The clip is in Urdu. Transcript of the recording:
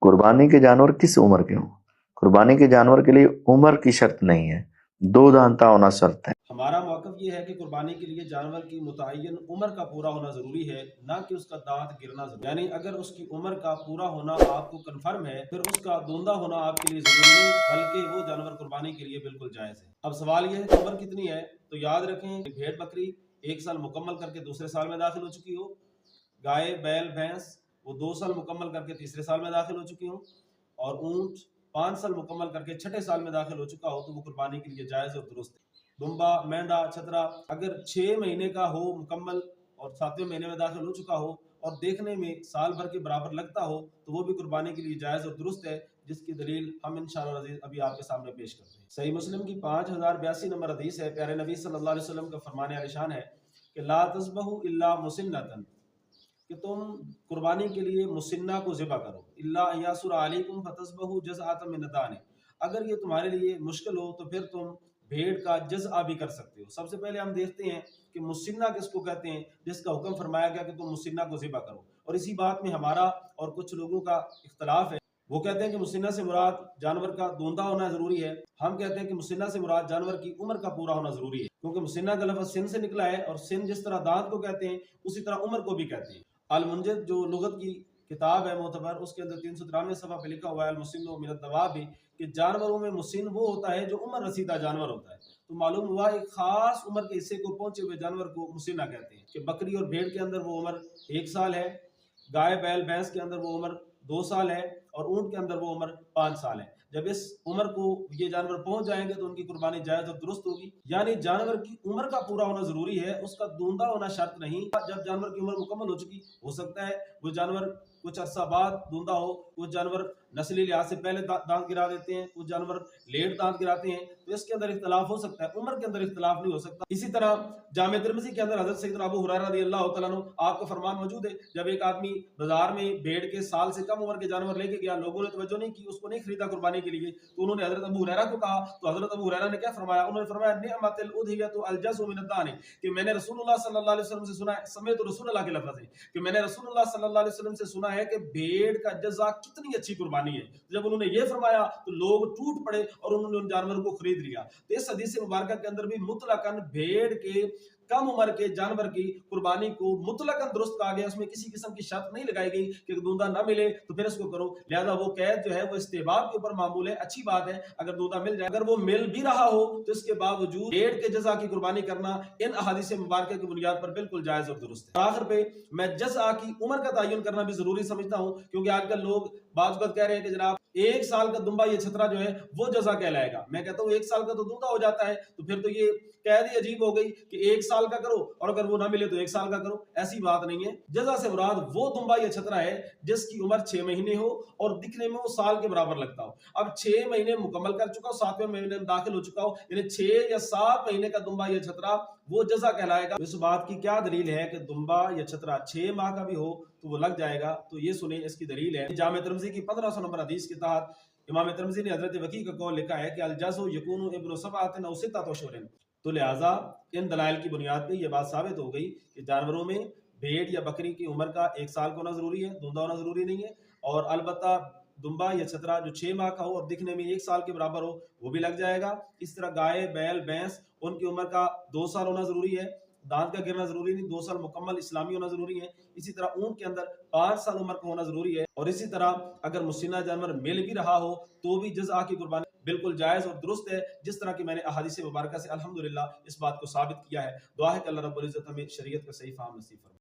قربانی کے جانور کس عمر کے ہوں؟ قربانی کے جانور کے لیے عمر کی شرط نہیں ہے، دو دانتا ہونا شرط ہے۔ ہمارا موقف یہ ہے کہ قربانی کے لیے جانور کی متعین عمر کا پورا ہونا ضروری ہے، نہ کہ اس کا دانت گرنا ضروری ہے۔ یعنی اگر اس کی عمر کا پورا ہونا آپ کو کنفرم ہے، پھر اس کا دوندا ہونا آپ کے لیے ضروری نہیں، بلکہ وہ جانور قربانی کے لیے بالکل جائز ہے۔ اب سوال یہ ہے کہ عمر کتنی ہے، تو یاد رکھیں بھیڑ بکری 1 سال مکمل کر کے دوسرے سال میں داخل ہو چکی ہو، گائے بیل بھینس وہ 2 سال مکمل کر کے تیسرے سال میں داخل ہو چکی ہوں، اور اونٹ 5 سال مکمل کر کے چھٹے سال میں داخل ہو چکا ہو تو وہ قربانی کے لیے جائز اور درست ہے۔ دمبا مینڈا چھترا اگر 6 مہینے کا ہو مکمل اور 7ویں مہینے میں داخل ہو چکا ہو اور دیکھنے میں سال بھر کے برابر لگتا ہو تو وہ بھی قربانی کے لیے جائز اور درست ہے، جس کی دلیل ہم انشاءاللہ عزیز ابھی آپ کے سامنے پیش کرتے ہیں۔ صحیح مسلم کی 5082 نمبر حدیث ہے، پیارے نبی صلی اللہ علیہ وسلم کا فرمان عالی شان ہے کہ لا تذبحوا الا مسنۃ، کہ تم قربانی کے لیے مسنہ کو ذبح کرو، الا ان یسر علیکم فتذبحوا جزعۃ من الدان، اگر یہ تمہارے لیے مشکل ہو تو پھر تم بھیڑ کا جزع بھی کر سکتے ہو۔ سب سے پہلے ہم دیکھتے ہیں کہ مسنہ کس کو کہتے ہیں، جس کا حکم فرمایا گیا کہ تم مسنہ کو ذبح کرو، اور اسی بات میں ہمارا اور کچھ لوگوں کا اختلاف ہے۔ وہ کہتے ہیں کہ مسنہ سے مراد جانور کا دوندا ہونا ضروری ہے، ہم کہتے ہیں کہ مسنہ سے مراد جانور کی عمر کا پورا ہونا ضروری ہے، کیونکہ مسنہ کا لفظ سن سے نکلا ہے، اور سن جس طرح دانت کو کہتے ہیں اسی طرح عمر کو بھی کہتے ہیں۔ المنجد جو لغت کی کتاب ہے معتبر، اس کے اندر 393 صفحہ پہ لکھا ہوا ہے المسن من الدواب، کہ جانوروں میں مسن وہ ہوتا ہے جو عمر رسیدہ جانور ہوتا ہے۔ تو معلوم ہوا ایک خاص عمر کے حصے کو پہنچے ہوئے جانور کو مسنہ کہتے ہیں، کہ بکری اور بھیڑ کے اندر وہ عمر 1 سال ہے، گائے بیل بھینس کے اندر وہ عمر 2 سال ہے، اور اونٹ کے اندر وہ عمر 5 سال ہے۔ جب اس عمر کو یہ جانور پہنچ جائیں گے تو ان کی قربانی جائز اور درست ہوگی۔ یعنی جانور کی عمر کا پورا ہونا ضروری ہے، اس کا دوندا ہونا شرط نہیں۔ جب جانور کی عمر مکمل ہو چکی، ہو سکتا ہے وہ جانور کچھ عرصہ بعد دوندا ہو، کچھ جانور نسلی لحاظ سے پہلے دانت گرا دیتے ہیں، کچھ جانور لیٹ دانت گراتے ہیں، تو اس کے اندر اختلاف ہو سکتا ہے، عمر کے اندر اختلاف نہیں ہو سکتا۔ اسی طرح جامع ترمذی کے اندر حضرت سیدنا ابو ہریرہ رضی اللہ تعالیٰ عنہ آپ کا فرمان موجود ہے، جب ایک آدمی بازار میں بھیڑ کے سال سے کم عمر کے جانور لے کے گیا، لوگوں نے توجہ نہیں کی، اس کو نہیں خریدا قربانی کے لیے، تو انہوں نے حضرت ابو ہریرہ کو کہا، تو حضرت ابو ہریرہ نے کیا فرمایا؟ انہوں نے فرمایا نعمت الاضحیۃ الجزع من الدان، کہ میں نے رسول اللہ صلی اللہ علیہ وسلم سے سنا ہے، سمیت رسول اللہ کے لفظ ہے کہ میں نے رسول اللہ صلی اللہ علیہ وسلم سے سنا ہے کہ بھیڑ کا جزع کتنی اچھی قربانی ہے۔ جب انہوں نے یہ فرمایا تو لوگ ٹوٹ پڑے اور انہوں نے ان جانوروں کو خرید لیا۔ تو اس حدیث مبارکہ کے اندر بھی مطلقاً بھیڑ کے کم عمر کے جانور کی قربانی کو مطلقاً درست کہا گیا، اس میں کسی قسم کی شرط نہیں لگائی گئی کہ دودھا نہ ملے تو پھر اس کو کرو، لہذا وہ قید جو ہے وہ استحباب کے اوپر معمول ہے، اچھی بات ہے اگر دودھا مل جائے۔ اگر وہ مل بھی رہا ہو تو اس کے باوجود بھیڑ کے جزع کی قربانی کرنا ان احادیث مبارکہ کی بنیاد پر بالکل جائز اور درست ہے۔ آخر پہ میں جزع کی عمر کا تعین کرنا بھی ضروری سمجھتا ہوں، کیونکہ آج کل لوگ بعض وقت کہہ رہے ہیں کہ جناب 1 سال کا دمبا یہ چھترا جو ہے وہ جزع کہلائے گا۔ میں کہتا ہوں 1 سال کا تو دودھا ہو جاتا ہے، تو پھر تو یہ قید ہی عجیب ہو گئی کہ 1 سال کا کرو اور اگر وہ نہ ملے تو 1 سال کا کرو، ایسی بات نہیں ہے۔ جزع سے مراد وہ دمبا یا چھترا ہے جس کی عمر 6 مہینے ہو اور دکھنے میں وہ سال کے برابر لگتا ہو۔ اب 6 مہینے مکمل کر چکا ہو، 7ویں مہینے میں داخل ہو چکا ہو، یعنی 6 یا 7 مہینے کا دمبا یا چھترا وہ جزع کہلائے گا۔ اس بات کی کیا دلیل ہے کہ دمبا یا چھترا 6 ماہ کا بھی ہو تو وہ لگ جائے گا؟ تو یہ سنیں، اس کی دلیل ہے جامع ترمذی کی 1500 نمبر حدیث کے تحت امام ترمذی نے حضرت وکیع کا قول لکھا ہے کہ الجزع یکون ابن 7 او 6 اشہر، تو لہٰذا ان دلائل کی بنیاد پہ یہ بات ثابت ہو گئی کہ جانوروں میں بھیڑ یا بکری کی عمر کا 1 سال کا ہونا ضروری ہے، دوندا ہونا ضروری نہیں ہے، اور البتہ دمبا یا چھترا جو 6 ماہ کا ہو اور دکھنے میں 1 سال کے برابر ہو وہ بھی لگ جائے گا۔ اس طرح گائے بیل بھینس ان کی عمر کا 2 سال ہونا ضروری ہے، دانت کا گرنا ضروری نہیں، 2 سال مکمل اسلامی ہونا ضروری ہے۔ اسی طرح اونٹ کے اندر 5 سال عمر کا ہونا ضروری ہے، اور اسی طرح اگر مسنہ جانور مل بھی رہا ہو تو بھی جزع کی قربانی بالکل جائز اور درست ہے، جس طرح کہ میں نے احادیث مبارکہ سے الحمدللہ اس بات کو ثابت کیا ہے۔ دعا ہے کہ اللہ رب العزت ہمیں شریعت کا صحیح فہم نصیب فرمائے۔